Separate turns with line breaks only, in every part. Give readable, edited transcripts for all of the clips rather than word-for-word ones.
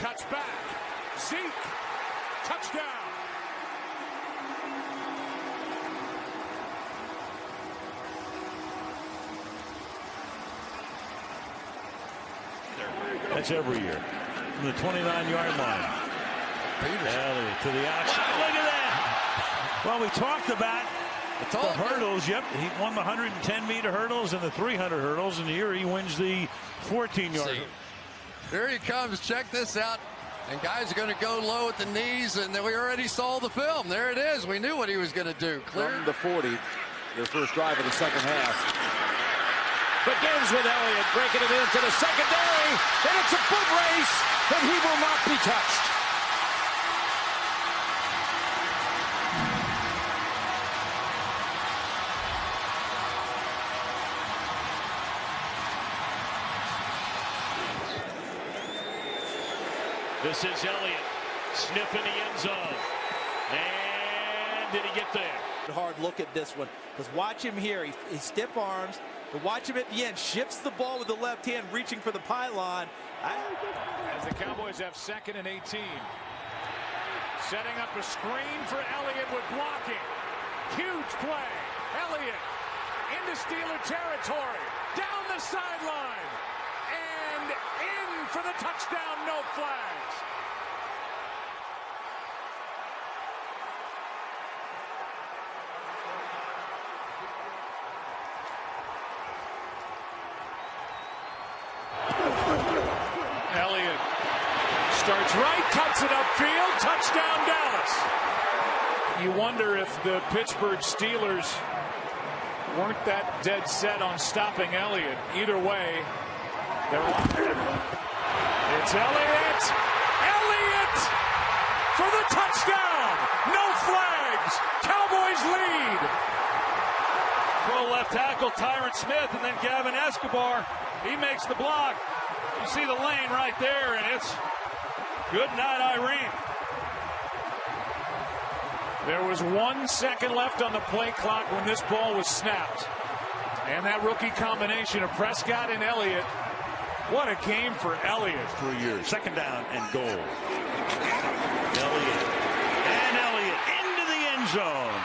cuts back. Zeke, touchdown.
That's every year. From the 29-yard line. Elliott to the outside. Look at that. Well, we talked about the hurdles. Yep, he won the 110-meter hurdles and the 300 hurdles, and here he wins the 14-yard.
Here he comes. Check this out. And guys are going to go low at the knees, and we already saw the film. There it is. We knew what he was going to do. Clear
from the 40, their first drive of the second half.
Begins with Elliott breaking it into the secondary, and it's a foot race, and he will not be touched.
This is Elliott sniffing the end zone. And did he get there?
Hard look at this one, because watch him here. He stiff arms, but watch him at the end. Shifts the ball with the left hand, reaching for the pylon.
As the Cowboys have 2nd and 18. Setting up a screen for Elliott with blocking. Huge play. Elliott into Steeler territory. Down the sideline. And in for the touchdown. No flags. Elliott starts right, cuts it upfield, touchdown Dallas. You wonder if the Pittsburgh Steelers weren't that dead set on stopping Elliott. Either way, it's Elliott! Elliott for the touchdown! No flags! Cowboys lead!
Pro left tackle Tyron Smith, and then Gavin Escobar. He makes the block. You see the lane right there, and it's good night, Irene.
There was 1 second left on the play clock when this ball was snapped. And that rookie combination of Prescott and Elliott. What a game for Elliott.
3 years. 2nd down and goal. Elliott. And Elliott into the end zone.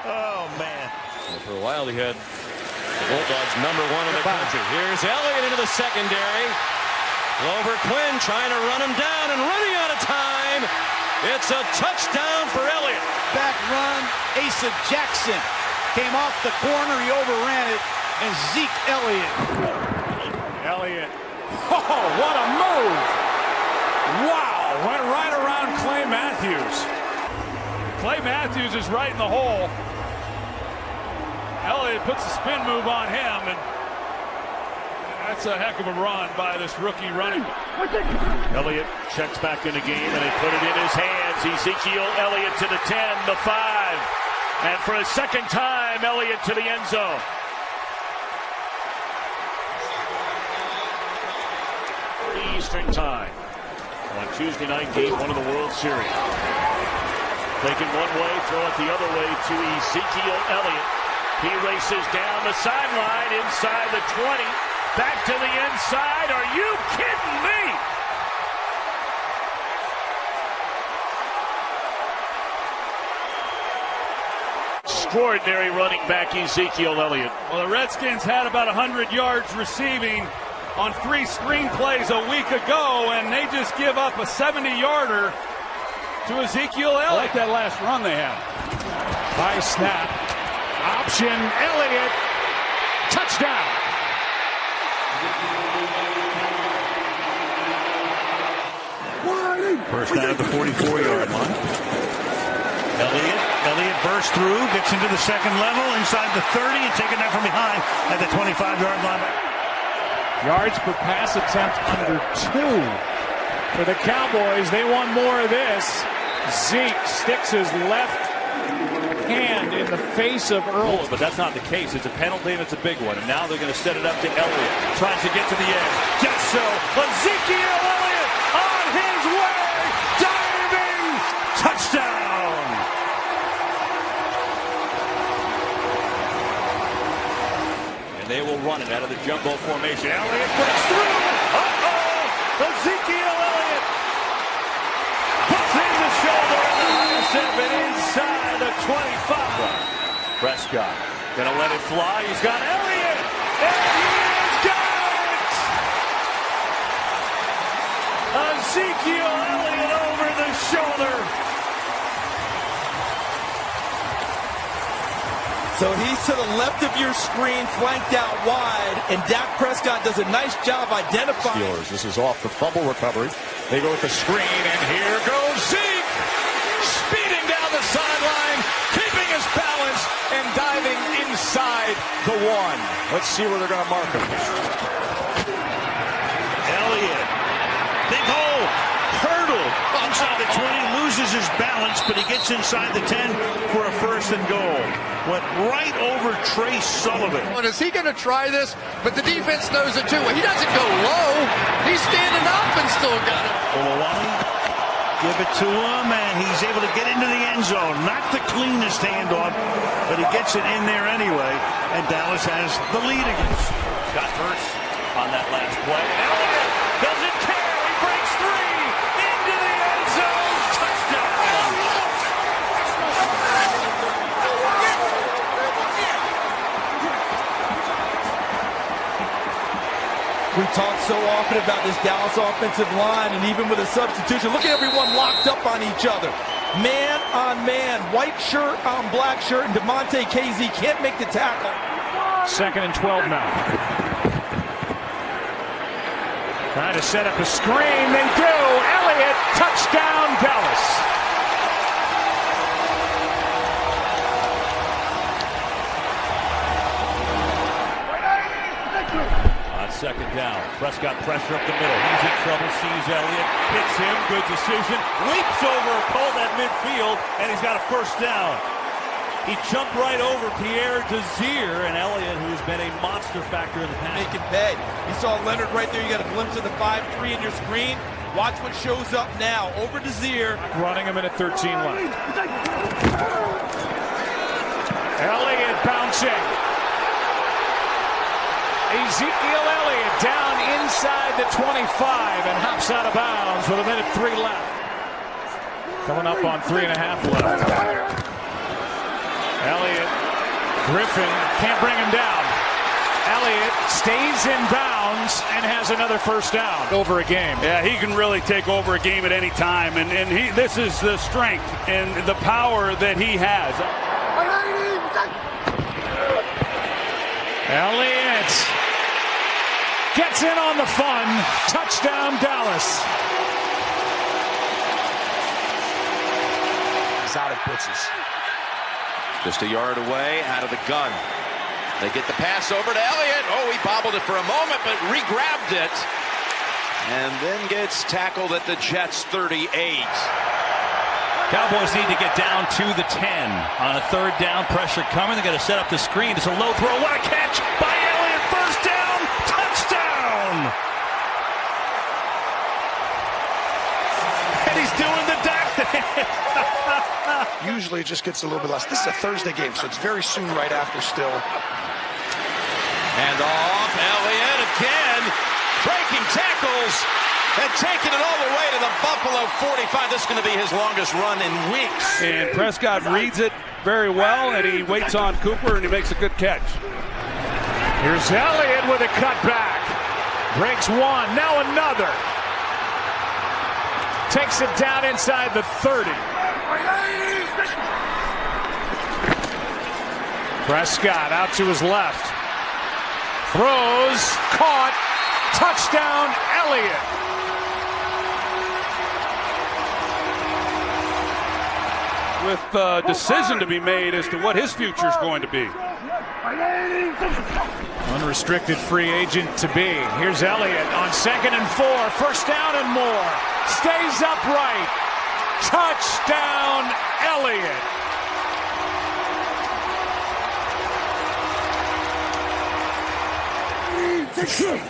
Oh, man.
Well, for a while, he had the Bulldogs #1 in the country. Here's Elliott into the secondary. Glover Quinn trying to run him down and running out of time. It's a touchdown for Elliott.
Back run, Asa Jackson came off the corner. He overran it, and Zeke Elliott.
Elliott. Oh, what a move. Wow, went right around Clay Matthews. Clay Matthews is right in the hole. Elliott puts a spin move on him, and that's a heck of a run by this rookie running.
Elliott checks back in the game, and they put it in his hands. Ezekiel Elliott to the 10, the 5. And for a second time, Elliott to the end zone. Eastern time on Tuesday night, game 1 of the World Series. Taking one way, throw it the other way to Ezekiel Elliott. He races down the sideline inside the 20. Back to the inside. Are you kidding me? Extraordinary running back Ezekiel Elliott.
Well, the Redskins had about 100 yards receiving on 3 screen plays a week ago, and they just give up a 70-yarder to Ezekiel Elliott.
I like that last run they had.
High snap. Option, Elliott. Touchdown.
First down at the 44-yard line. Elliott bursts through, gets into the second level, inside the 30, and taken that from behind at the 25-yard line.
Yards per pass attempt under 2 for the Cowboys. They want more of this. Zeke sticks his left hand in the face of Earl.
But that's not the case. It's a penalty, and it's a big one. And now they're going to set it up to Elliott. Trying to get to the edge. Just so. Ezekiel Elliott on his way. Diving. Touchdown.
They will run it out of the jumbo formation.
Elliott breaks through. Ezekiel Elliott puts in the shoulder at the high seven inside the 25.
Prescott gonna let it fly. He's got Elliott,
And he's got it! Ezekiel Elliott over the shoulder.
So he's to the left of your screen, flanked out wide, and Dak Prescott does a nice job identifying.
Steelers, this is off the fumble recovery. They go with the screen, and here goes Zeke! Speeding down the sideline, keeping his balance, and diving inside the one. Let's see where they're going to mark him.
Elliott, big hole, hurdle inside the 20, loses his balance, but he gets inside the 10 for a first and goal. Went right over Trace Sullivan.
Well, is he going to try this? But the defense knows it too. Well, he doesn't go low. He's standing up and still got it.
Olawale, give it to him, and he's able to get into the end zone. Not the cleanest handoff, but he gets it in there anyway, and Dallas has the lead again.
Got Hurts on that last play.
Elliott doesn't care. He breaks three into the end zone. Touchdown.
We talk so often about this Dallas offensive line, and even with a substitution, look at everyone locked up on each other. Man on man, white shirt on black shirt, and DeMonte KZ can't make the tackle.
2nd and 12 now. Trying to set up a screen. They do. Elliott, touchdown, Dallas.
On 2nd down, Prescott pressure up the middle. He's in trouble, sees Elliott, hits him, good decision, leaps over Cole at midfield, and he's got a first down. He jumped right over Pierre Desir, and Elliott, who's been a monster factor in the past.
Making bed. You saw Leonard right there. You got a glimpse of the 5-3 in your screen. Watch what shows up now. Over Desir.
Running a minute 13 left. Elliott bouncing. Ezekiel Elliott down inside the 25 and hops out of bounds with a minute 3 left. Coming up on 3.5 left. Elliott, Griffin can't bring him down. Elliott stays in bounds and has another first down. Over a game.
Yeah, he can really take over a game at any time, and this is the strength and the power that he has.
Elliott gets in on the fun. Touchdown, Dallas.
He's out of blitzes.
Just a yard away, out of the gun. They get the pass over to Elliott. Oh, he bobbled it for a moment, but re-grabbed it. And then gets tackled at the Jets' 38.
Cowboys need to get down to the 10 on a 3rd down. Pressure coming. They're going to set up the screen. It's a low throw. What a catch by Elliott. First down. Touchdown.
And he's doing the Dak thing.
Usually it just gets a little bit less. This is a Thursday game, so it's very soon right after still.
And off, Elliott again, breaking tackles and taking it all the way to the Buffalo 45. This is going to be his longest run in weeks.
And Prescott reads it very well, and he waits on Cooper, and he makes a good catch.
Here's Elliott with a cutback. Breaks one, now another. Takes it down inside the 30. Prescott out to his left. Throws, caught, touchdown, Elliott.
With a decision to be made as to what his future is going to be.
Unrestricted free agent to be. Here's Elliott on 2nd and 4. First down and more. Stays upright. Touchdown, Elliott.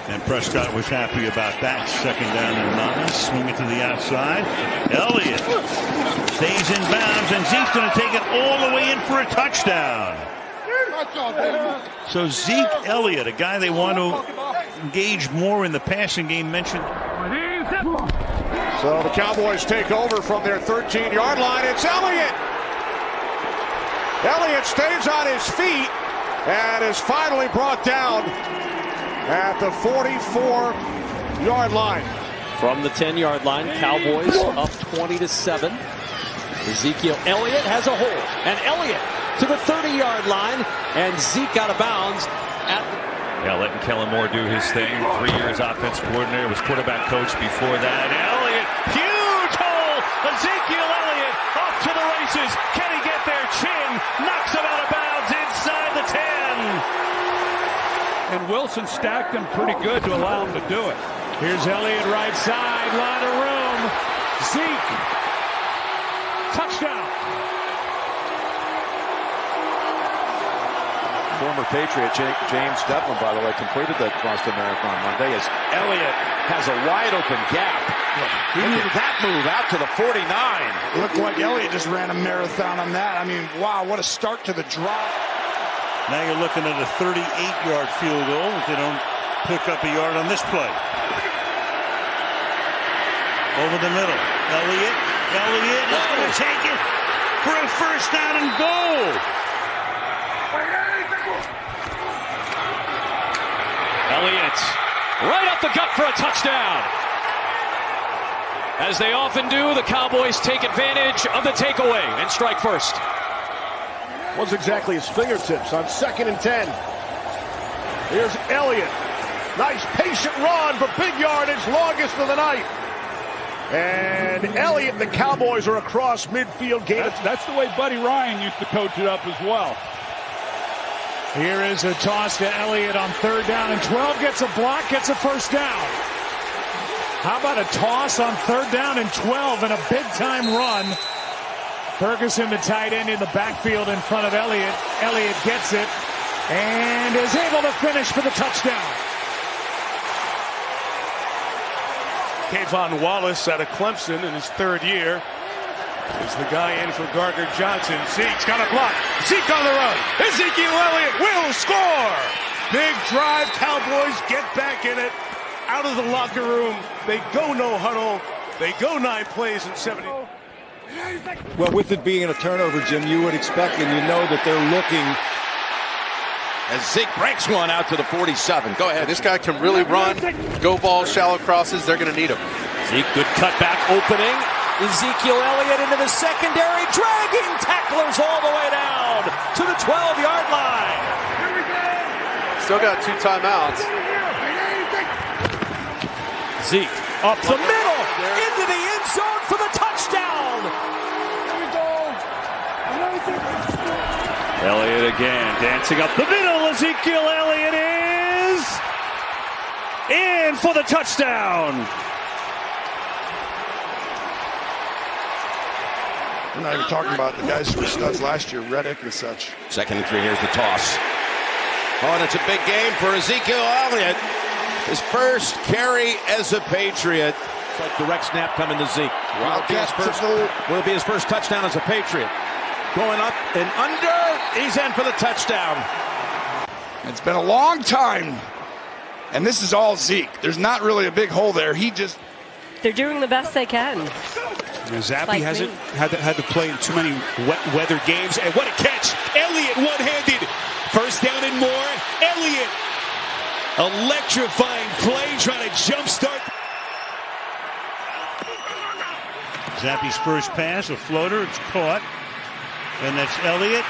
And Prescott was happy about that. 2nd down and 9. Swing it to the outside. Elliott stays in bounds, and Zeke's going to take it all the way in for a touchdown. So Zeke Elliott, a guy they want to engage more in the passing game, mentioned.
So the Cowboys take over from their 13-yard line. It's Elliott. Elliott stays on his feet and is finally brought down at the 44-yard line.
From the 10-yard line, Cowboys up 20-7. Ezekiel Elliott has a hole, and Elliott to the 30-yard line, and Zeke out of bounds at the...
Yeah, letting Kellen Moore do his thing. 3 years offensive coordinator, was quarterback coach before that. Elliott, huge hole! Ezekiel Elliott off to the races. Can he get there? Chin knocks him out of bounds inside the 10.
And Wilson stacked him pretty good to allow him to do it.
Here's Elliott right side, lot of room. Zeke, touchdown.
Former Patriot James Devlin, by the way, completed the Boston Marathon Monday as Elliott has a wide open gap. He needed that move out to the 49.
It looked like Elliott just ran a marathon on that. I mean, wow, what a start to the drive.
Now you're looking at a 38-yard field goal if they don't pick up a yard on this play. Over the middle. Elliott is going to take it for a first down and goal.
Elliott right up the gut for a touchdown. As they often do, the Cowboys take advantage of the takeaway and strike first.
Wasn't exactly his fingertips on 2nd and 10. Here's Elliott. Nice patient run for big yardage, longest of the night. And Elliott, the Cowboys are across midfield.
That's the way Buddy Ryan used to coach it up as well.
Here is a toss to Elliott on 3rd down and 12. Gets a block, gets a first down. How about a toss on 3rd down and 12 and a big-time run? Ferguson, the tight end, in the backfield in front of Elliott. Elliott gets it and is able to finish for the touchdown.
Kayvon Wallace out of Clemson in his 3rd year is the guy in for Gardner Johnson. Zeke's got a block. Zeke on the run. Ezekiel Elliott will score. Big drive. Cowboys get back in it. Out of the locker room. They go no huddle. They go 9 plays in 70.
Well, with it being a turnover, Jim, you would expect, and you know that they're looking.
As Zeke breaks one out to the 47. Go ahead.
This guy can really run. Go balls, shallow crosses. They're going to need him.
Zeke, good cutback opening. Ezekiel Elliott into the secondary, dragging tacklers all the way down to the 12-yard line.
Still got 2 timeouts.
Zeke up the middle, into the end zone for the touchdown.
Elliott again, dancing up the middle. Ezekiel Elliott is in for the touchdown.
We're not even talking about the guys who were studs last year, Reddick and such.
2nd and 3, here's the toss. Oh, and it's a big game for Ezekiel Elliott. His first carry as a Patriot. It's like direct snap coming to Zeke. Will it be his first touchdown as a Patriot? Going up and under. He's in for the touchdown.
It's been a long time. And this is all Zeke. There's not really a big hole there.
They're doing the best they can.
Zappy hasn't had to play in too many wet weather games. And what a catch. Elliott one-handed. First down and more. Elliott. Electrifying play, trying to jumpstart. Zappy's first pass, a floater. It's caught. And that's Elliott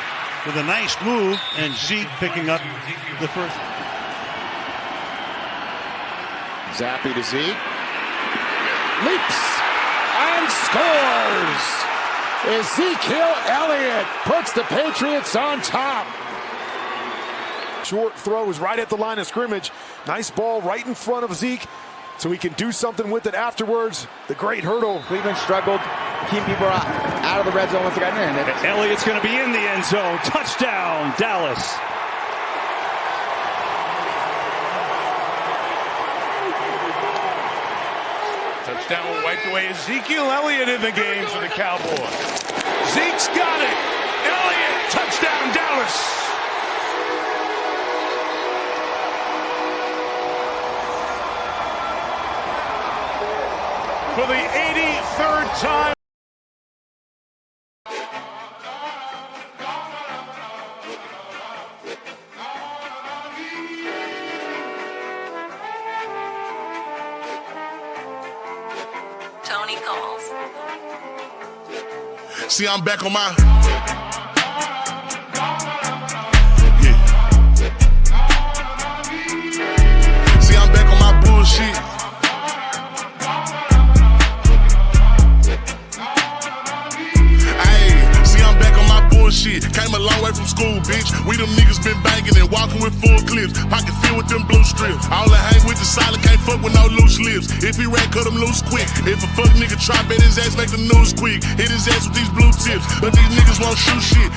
with a nice move. And Zeke picking up the first.
Zappy to Zeke. Leaps and scores. Ezekiel Elliott puts the Patriots on top.
Short throws right at the line of scrimmage. Nice ball right in front of Zeke, so he can do something with it afterwards. The great hurdle.
Cleveland struggled. Keep people out of the red zone once they got in there.
Elliott's going to be in the end zone. Touchdown, Dallas. Touchdown wiped away. Ezekiel Elliott in the game for the Cowboys. Zeke's got it. Elliott, touchdown, Dallas.
time.
Tony calls.
See, I'm back on my. See, I'm back on my bullshit. Ayy, see, I'm back on my bullshit. Came a long way from school, bitch. We them niggas been banging and walking with full clips. Pocket filled with them blue strips. All I hang with the solid, can't fuck with no loose lips. If he rat, cut him loose quick. If a fuck nigga try, bet his ass make the news quick. Hit his ass with these blue tips. But these niggas won't shoot shit.